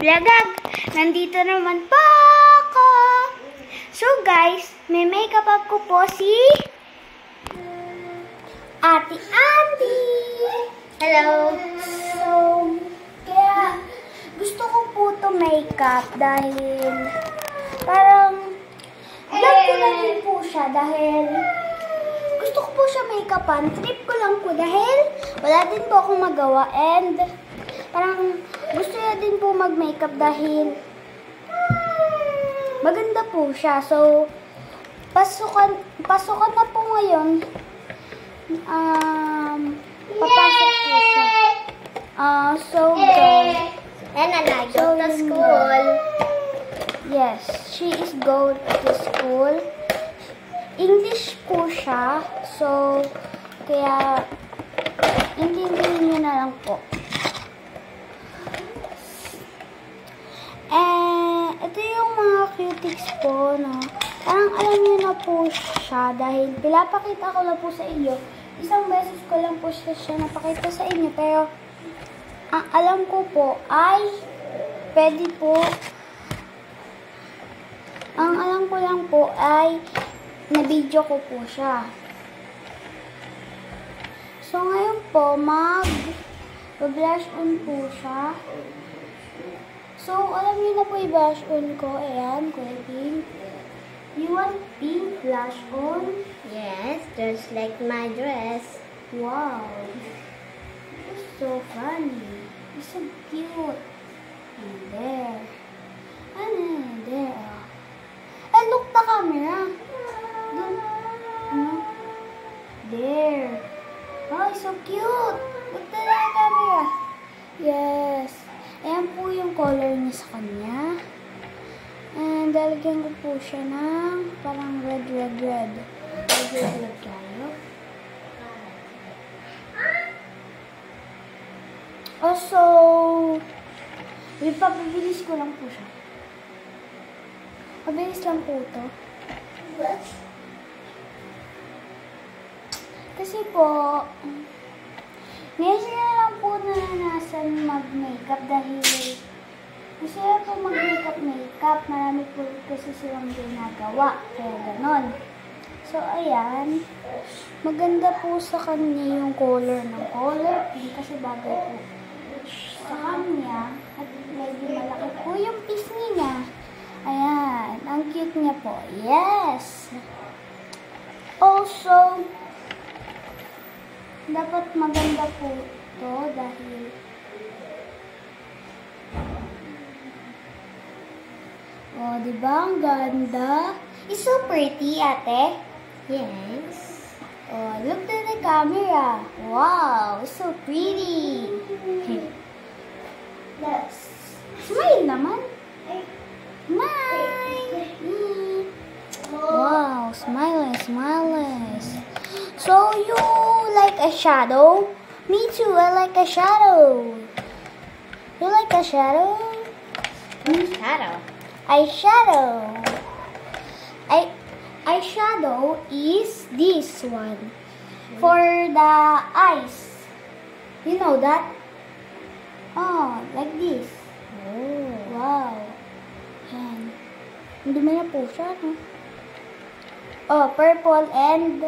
Lagag! Nandito naman po ako! So guys, may makeup up ko po si Ate Andy! Hello! So, kaya gusto ko po to makeup dahil parang vlog ko na din po siya dahil gusto ko po siya make-upan. Trip ko lang po dahil wala din po akong magawa and parang gusto niya din po mag-makeup dahil maganda po siya. So, pasukan na po ngayon. Papasok po siya. So good. And I go to school. Yes, she is go to school. English po siya. So, kaya intindihin niyo na lang po. Ito yung mga cutics po, no? Parang alam niyo na po siya dahil pinapakita ko lang po sa inyo. Isang beses ko lang po siya napakita sa inyo. Pero, ang alam ko po ay pwede po. Ang alam ko lang po ay na-video ko po siya. So, ngayon po, mag-blush on po siya. So, alam niyo na po i-blush on ko. Ayan, kulay pink. You want pink blush on? Yes, just like my dress. Wow. It's so funny. It's so cute. And there. And there. And look the camera. Dun. Ano? There. Oh, it's so cute. Look the camera. Yes. Ayan po yung color niya sa kanya. And lalagyan ko po siya ng parang red. Red tayo. Also, ipapabilis ko lang po siya. Mabilis lang po ito. Kasi po, ngayon sila lang po naranasan mag-makeup dahil gusto nila po mag-makeup. Marami po kasi silang ginagawa. Kaya ganon. So, ayan. Maganda po sa kanya yung color ng color pink kasi bagay po sa kanya. At medyo malaki po yung pisngi niya. Ayan. Ang cute niya po. Yes! Also, dapat maganda po ito dahil oh, diba? Ang ganda. It's so pretty, ate. Yes. Oh, look to the camera. Wow, it's so pretty. Let's smile naman. Smile. Wow, smiles. So, you like a shadow? Me too, I like a shadow. You like a shadow? Shadow. Eyeshadow. Eyeshadow is this one. For the eyes. You know that? Oh, like this. Oh. Wow. Yan. Ang dumi na po siya, no? Oh, purple and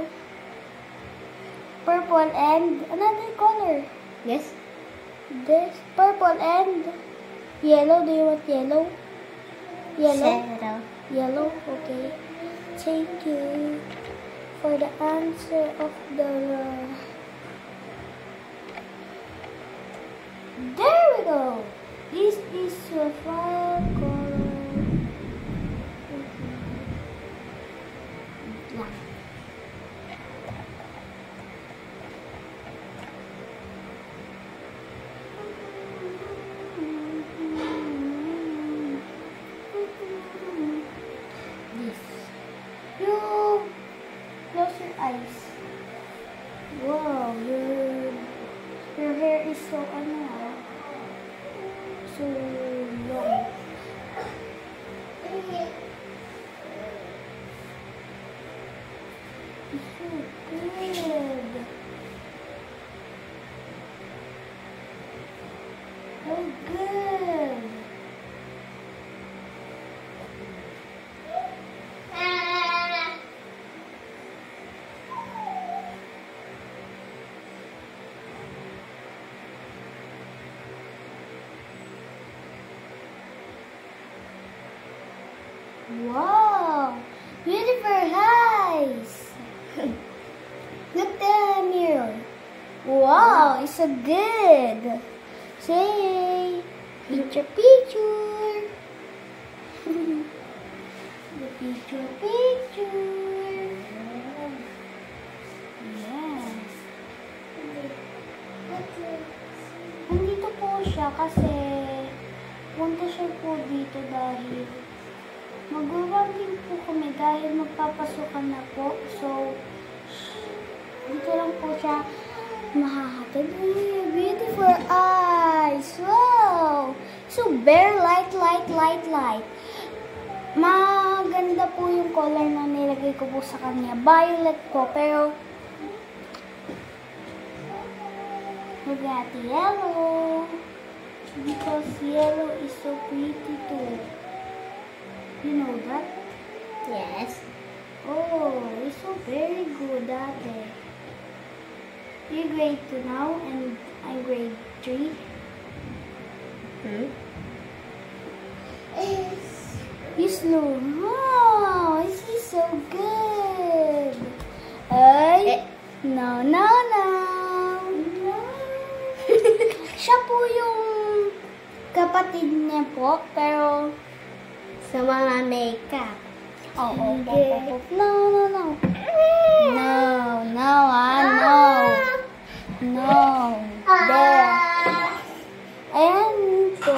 another color. Yes. This purple and yellow. Do you want yellow? Shadow. Yellow. Okay. Thank you for the answer of the. There we go. This is your file color. Lang. You close your eyes. Wow, your hair is so so long. Wow! Beautiful eyes! Look at the mirror. Wow, it's so good. Say, picture, picture. The picture, picture. Yes. Nandito po siya kasi punta siya po dito dahil mag-working po kami dahil magpapasukan na po. So, dito lang po siya mahahatid. Beautiful eyes! Wow! So, very light. Maganda po yung color na nilagay ko po sa kanya. Violet po, pero we got yellow. Because yellow is so pretty too. You know that? Yes. Oh, it's so very good, Ate. You're grade 2 now, and I'm grade 3. It's slow. Wow, this is so good. Ay, no. Siya po yung kapatid niya po, pero Sa mga makeup. Oo. Sige. No. No. There. Ayan po.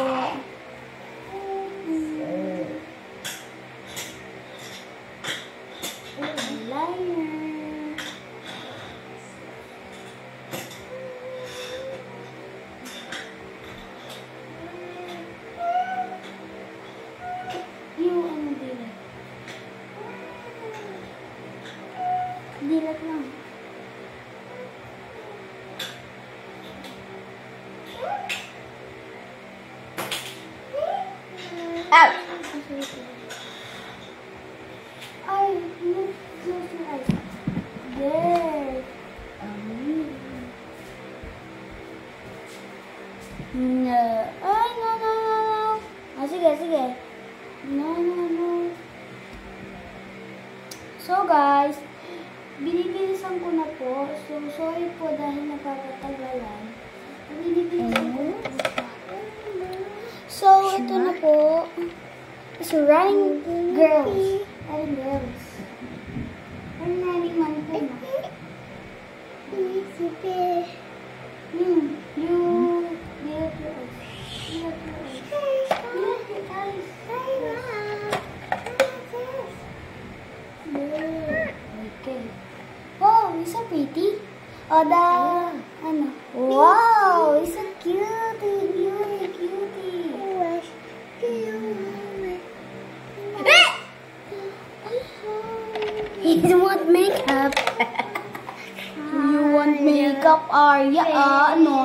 Eyeliner. Yung dilat. Dilat lang. Out! Ay, close your eyes. There. No. Ay, no. Sige. No. So, guys, binibilisan ko na po. So, sorry po dahil napapatagalan. Binibilisan ko na po siya. So, ito na po. It's running girls. Running man po na. Okay. Wow, he's so pretty. Wow, he's so cutie. You want makeup? You want makeup, Arya? No.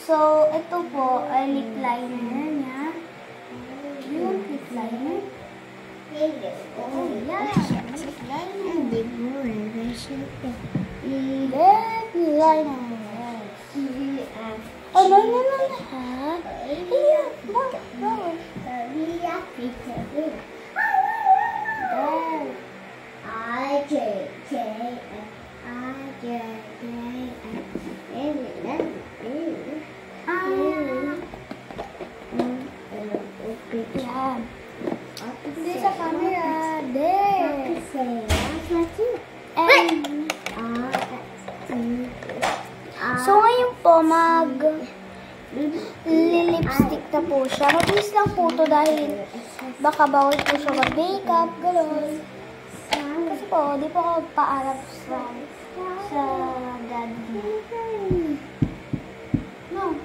So, ito po ay lip liner niya. You want lip liner? Oh, yeah. Lip liner. Lip liner. Yes. Oh, no. Ha? Here. Bawal. Yan. Hindi sa camera. There. And, so, ngayon po, lipstick na po siya. Mabilis lang po ito dahil baka bawal po siya mag-makeup, gano'n. Kasi po, di po ako paarap sa daddy niya. No.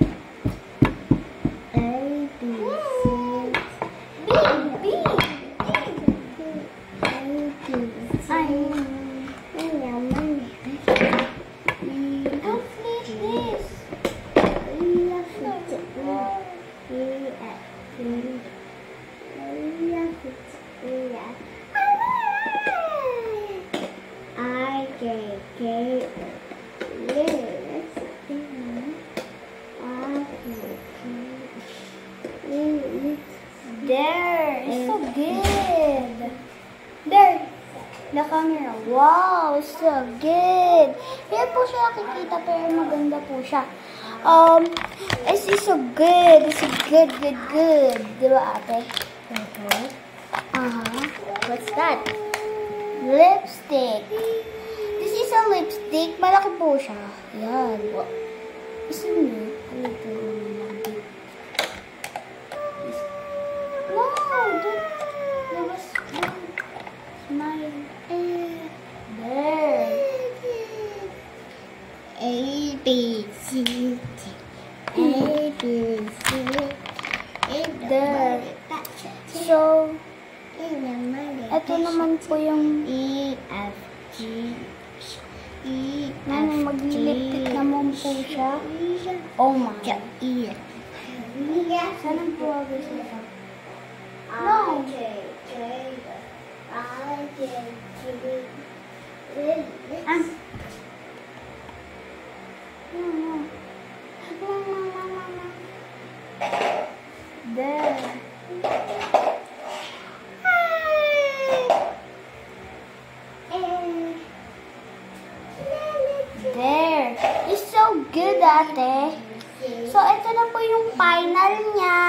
the camera. Wow, so good. Hindi po siya nakikita pero maganda po siya. This is so good. This is good. Di ba, ate? What's that? Lipstick. This is a lipstick. Malaki po siya. Yan. Isang niyo. Ano ito? Wow! There was smile. There. A, B, C, D. A, B, C, There. So, ito naman po yung E, F, G, E, Mami, maglilipit naman po siya. Oh my. E. Saan ang progress ito? No. There. There. It's so good, ate. So, ito na po yung final niya.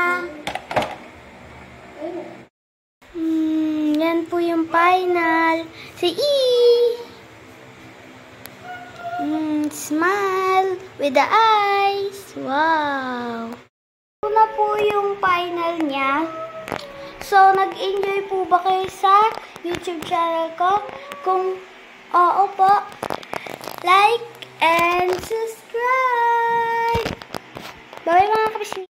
Yan po yung final. Si E. Smile with the eyes. Wow. Ito na po yung final niya. So, nag-enjoy po ba kayo sa YouTube channel ko? Kung oo po, like and subscribe. Bye mga kabisnes.